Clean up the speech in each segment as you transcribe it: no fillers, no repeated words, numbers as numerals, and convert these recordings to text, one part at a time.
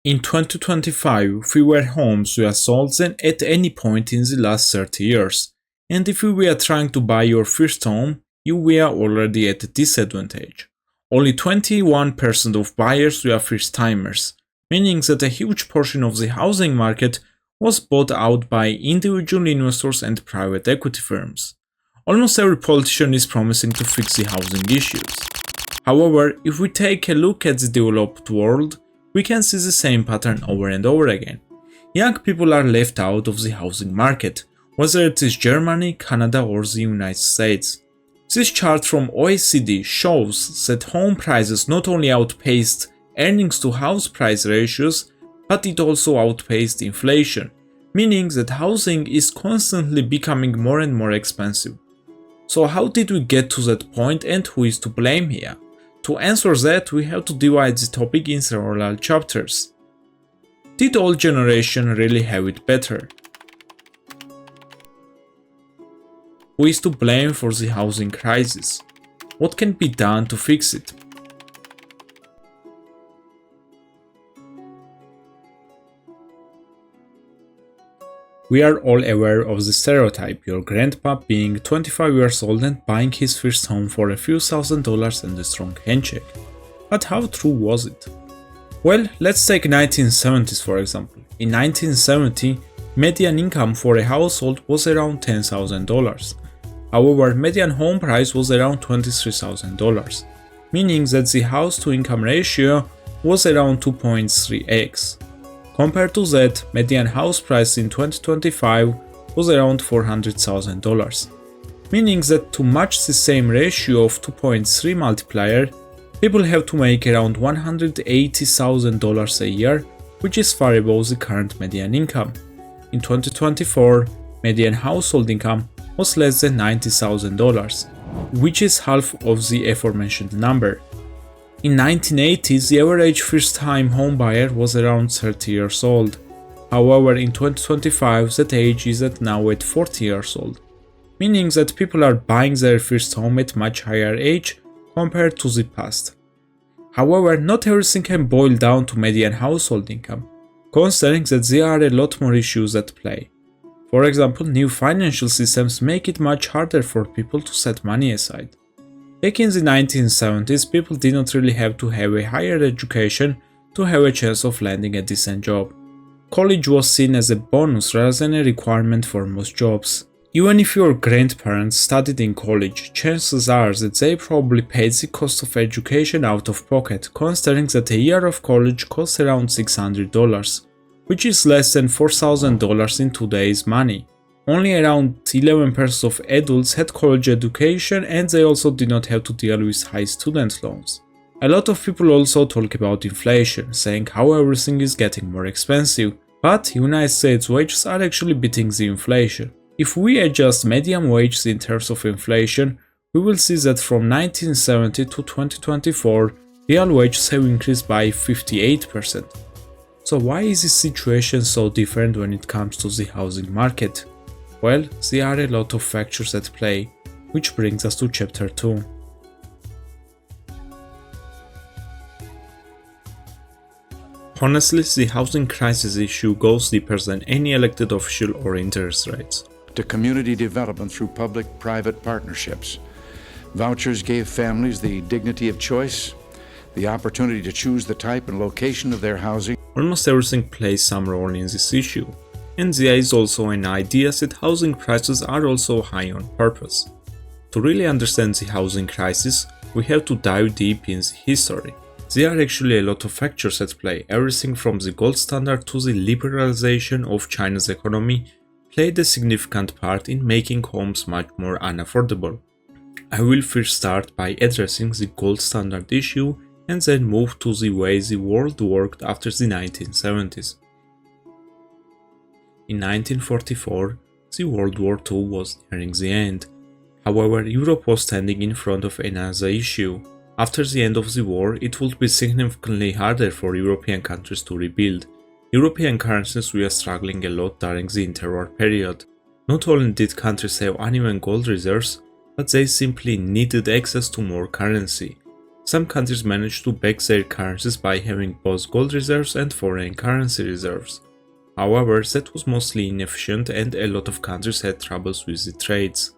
In 2025, fewer homes were sold than at any point in the last 30 years, and if you were trying to buy your first home, you were already at a disadvantage. Only 21% of buyers were first-timers, meaning that a huge portion of the housing market was bought out by individual investors and private equity firms. Almost every politician is promising to fix the housing issues. However, if we take a look at the developed world, we can see the same pattern over and over again. Young people are left out of the housing market, whether it is Germany, Canada, or the United States. This chart from OECD shows that home prices not only outpaced earnings to house price ratios, but it also outpaced inflation, meaning that housing is constantly becoming more and more expensive. So how did we get to that point, and who is to blame here? To answer that, we have to divide the topic in several chapters. Did old generation really have it better? Who is to blame for the housing crisis? What can be done to fix it? We are all aware of the stereotype, your grandpa being 25 years old and buying his first home for a few $1,000s and a strong handshake. But how true was it? Well, let's take 1970s for example. In 1970, median income for a household was around $10,000. However, median home price was around $23,000, meaning that the house-to-income ratio was around 2.3x. Compared to that, median house price in 2025 was around $400,000, meaning that to match the same ratio of 2.3 multiplier, people have to make around $180,000 a year, which is far above the current median income. In 2024, median household income was less than $90,000, which is half of the aforementioned number. In 1980s, the average first-time home buyer was around 30 years old. However, in 2025, that age is now at 40 years old, meaning that people are buying their first home at much higher age compared to the past. However, not everything can boil down to median household income, considering that there are a lot more issues at play. For example, new financial systems make it much harder for people to set money aside. Back in the 1970s, people did not really have to have a higher education to have a chance of landing a decent job. College was seen as a bonus rather than a requirement for most jobs. Even if your grandparents studied in college, chances are that they probably paid the cost of education out of pocket, considering that a year of college costs around $600, which is less than $4,000 in today's money. Only around 11% of adults had college education, and they also did not have to deal with high student loans. A lot of people also talk about inflation, saying how everything is getting more expensive, but United States wages are actually beating the inflation. If we adjust median wages in terms of inflation, we will see that from 1970 to 2024, real wages have increased by 58%. So why is this situation so different when it comes to the housing market? Well, there are a lot of factors at play, which brings us to chapter 2. Honestly, the housing crisis issue goes deeper than any elected official or interest rates. To community development through public-private partnerships. Vouchers gave families the dignity of choice, the opportunity to choose the type and location of their housing. Almost everything plays some role in this issue. And there is also an idea that housing prices are also high on purpose. To really understand the housing crisis, we have to dive deep in the history. There are actually a lot of factors at play. Everything from the gold standard to the liberalization of China's economy played a significant part in making homes much more unaffordable. I will first start by addressing the gold standard issue and then move to the way the world worked after the 1970s. In 1944, the World War II was nearing the end. However, Europe was standing in front of another issue. After the end of the war, it would be significantly harder for European countries to rebuild. European currencies were struggling a lot during the interwar period. Not only did countries have uneven gold reserves, but they simply needed access to more currency. Some countries managed to back their currencies by having both gold reserves and foreign currency reserves. However, that was mostly inefficient and a lot of countries had troubles with the trades.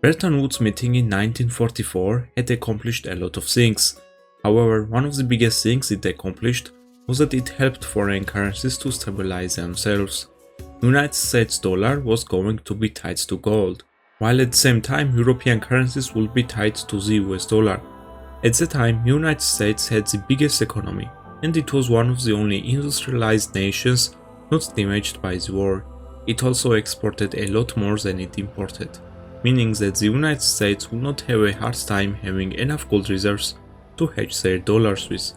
Bretton Woods meeting in 1944 had accomplished a lot of things. However, one of the biggest things it accomplished was that it helped foreign currencies to stabilize themselves. The United States dollar was going to be tied to gold, while at the same time European currencies would be tied to the US dollar. At the time, United States had the biggest economy, and it was one of the only industrialized nations not damaged by the war. It also exported a lot more than it imported, meaning that the United States would not have a hard time having enough gold reserves to hedge their dollars with.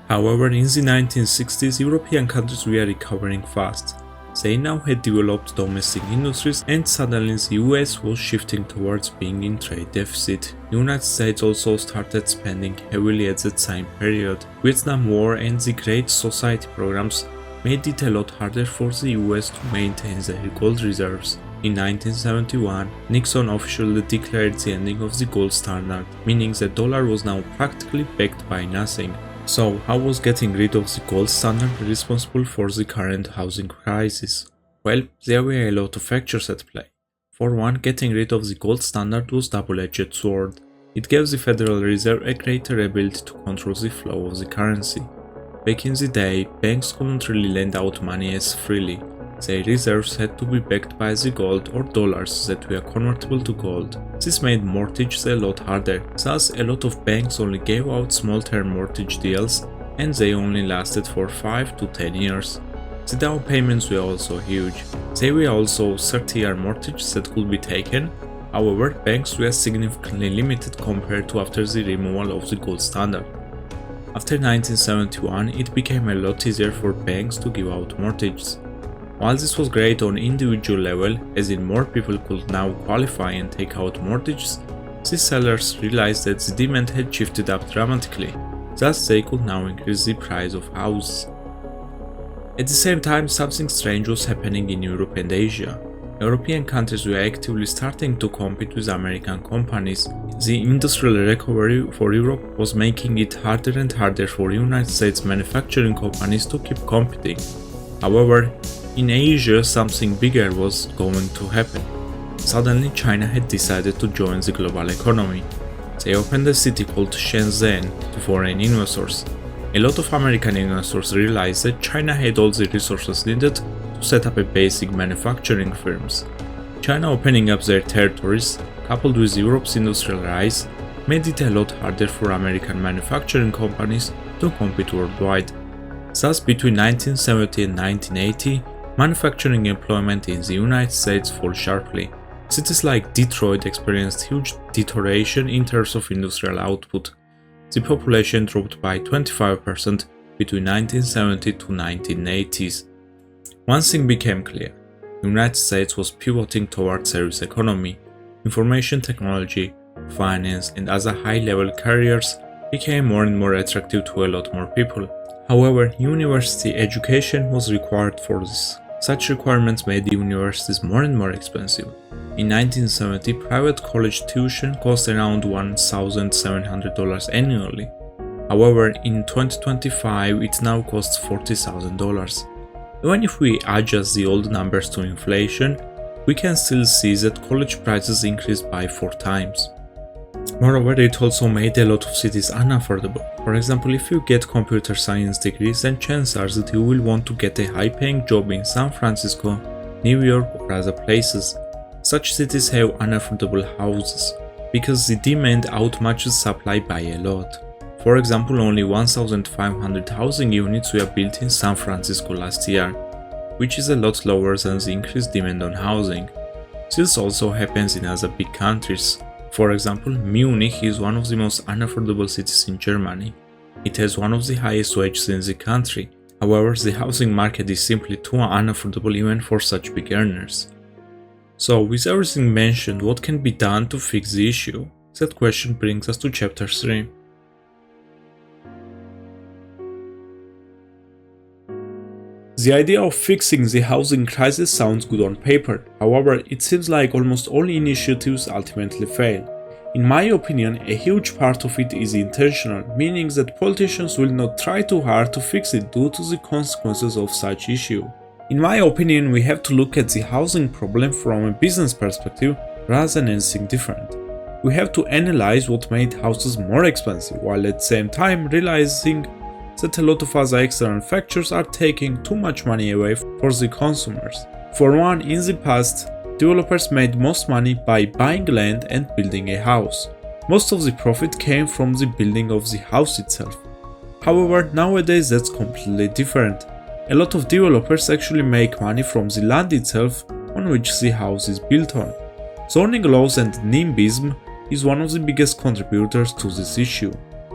However, in the 1960s, European countries were recovering fast. They now had developed domestic industries, and suddenly the US was shifting towards being in trade deficit. The United States also started spending heavily at that same period. Vietnam War and the Great Society programs made it a lot harder for the US to maintain their gold reserves. In 1971, Nixon officially declared the ending of the gold standard, meaning the dollar was now practically backed by nothing. So, how was getting rid of the gold standard responsible for the current housing crisis? Well, there were a lot of factors at play. For one, getting rid of the gold standard was a double-edged sword. It gave the Federal Reserve a greater ability to control the flow of the currency. Back in the day, banks couldn't really lend out money as freely. Their reserves had to be backed by the gold or dollars that were convertible to gold. This made mortgages a lot harder, thus a lot of banks only gave out small-term mortgage deals and they only lasted for 5 to 10 years. The down payments were also huge. They were also 30-year mortgages that could be taken. However, banks were significantly limited compared to after the removal of the gold standard. After 1971, it became a lot easier for banks to give out mortgages. While this was great on individual level, as in more people could now qualify and take out mortgages, the sellers realized that the demand had shifted up dramatically, thus they could now increase the price of houses. At the same time, something strange was happening in Europe and Asia. European countries were actively starting to compete with American companies. The industrial recovery for Europe was making it harder and harder for United States manufacturing companies to keep competing. However, in Asia, something bigger was going to happen. Suddenly, China had decided to join the global economy. They opened a city called Shenzhen to foreign investors. A lot of American investors realized that China had all the resources needed to set up a basic manufacturing firms. China opening up their territories, coupled with Europe's industrial rise, made it a lot harder for American manufacturing companies to compete worldwide. Thus, between 1970 and 1980, manufacturing employment in the United States fell sharply. Cities like Detroit experienced huge deterioration in terms of industrial output. The population dropped by 25% between 1970 to 1980s. One thing became clear: the United States was pivoting towards service economy. Information technology, finance, and other high-level careers became more and more attractive to a lot more people. However, university education was required for this. Such requirements made the universities more and more expensive. In 1970, private college tuition cost around $1,700 annually. However, in 2025, it now costs $40,000. Even if we adjust the old numbers to inflation, we can still see that college prices increased by 4 times. Moreover, it also made a lot of cities unaffordable. For example, if you get computer science degrees, then chances are that you will want to get a high-paying job in San Francisco, New York, or other places. Such cities have unaffordable houses, because the demand outmatches supply by a lot. For example, only 1,500 housing units were built in San Francisco last year, which is a lot lower than the increased demand on housing. This also happens in other big countries. For example, Munich is one of the most unaffordable cities in Germany. It has one of the highest wages in the country. However, the housing market is simply too unaffordable even for such big earners. So, with everything mentioned, what can be done to fix the issue? That question brings us to chapter 3. The idea of fixing the housing crisis sounds good on paper. However, it seems like almost all initiatives ultimately fail. In my opinion, a huge part of it is intentional, meaning that politicians will not try too hard to fix it due to the consequences of such issue. In my opinion, we have to look at the housing problem from a business perspective rather than anything different. We have to analyze what made houses more expensive, while at the same time realizing that a lot of other external factors are taking too much money away for the consumers. For one, in the past, developers made most money by buying land and building a house. Most of the profit came from the building of the house itself. However, nowadays that's completely different. A lot of developers actually make money from the land itself on which the house is built on. Zoning laws and NIMBYISM is one of the biggest contributors to this issue.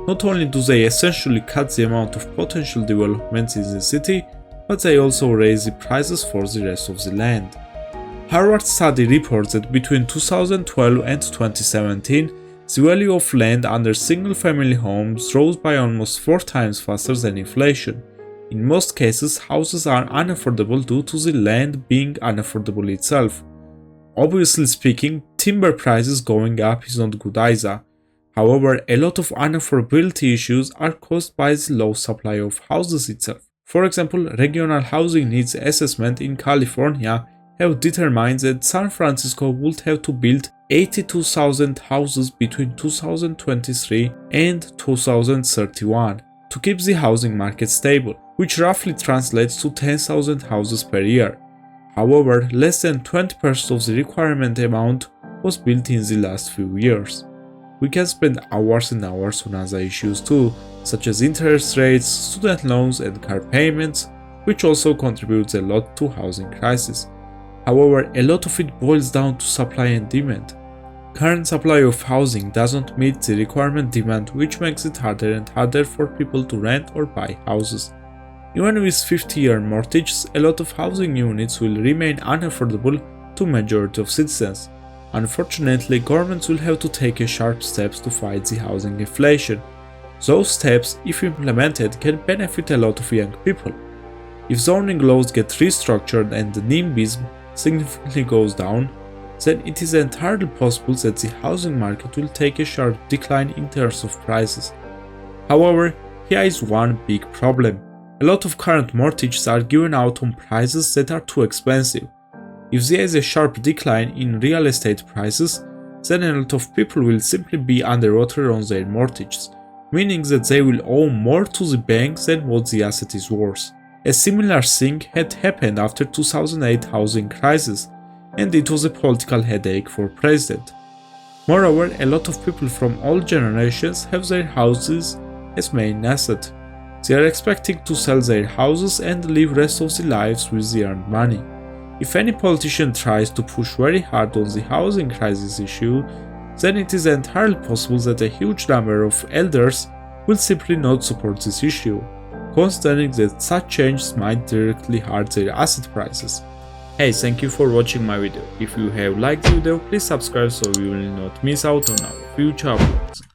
Not only do they essentially cut the amount of potential developments in the city, but they also raise the prices for the rest of the land. Harvard study reports that between 2012 and 2017, the value of land under single-family homes rose by almost 4 times faster than inflation. In most cases, houses are unaffordable due to the land being unaffordable itself. Obviously speaking, timber prices going up is not good either. However, a lot of unaffordability issues are caused by the low supply of houses itself. For example, regional housing needs assessment in California have determined that San Francisco would have to build 82,000 houses between 2023 and 2031 to keep the housing market stable, which roughly translates to 10,000 houses per year. However, less than 20% of the requirement amount was built in the last few years. We can spend hours and hours on other issues too, such as interest rates, student loans and car payments, which also contributes a lot to housing crisis. However, a lot of it boils down to supply and demand. Current supply of housing doesn't meet the requirement demand, which makes it harder and harder for people to rent or buy houses. Even with 50-year mortgages, a lot of housing units will remain unaffordable to majority of citizens. Unfortunately, governments will have to take sharp steps to fight the housing inflation. Those steps, if implemented, can benefit a lot of young people. If zoning laws get restructured and the NIMBYism significantly goes down, then it is entirely possible that the housing market will take a sharp decline in terms of prices. However, here is one big problem. A lot of current mortgages are given out on prices that are too expensive. If there is a sharp decline in real estate prices, then a lot of people will simply be underwater on their mortgages, meaning that they will owe more to the bank than what the asset is worth. A similar thing had happened after 2008 housing crisis, and it was a political headache for president. Moreover, a lot of people from all generations have their houses as main asset. They are expecting to sell their houses and live rest of their lives with the earned money. If any politician tries to push very hard on the housing crisis issue, then it is entirely possible that a huge number of elders will simply not support this issue, considering that such changes might directly hurt their asset prices. Hey, thank you for watching my video. If you have liked the video, please subscribe so you will not miss out on our future uploads.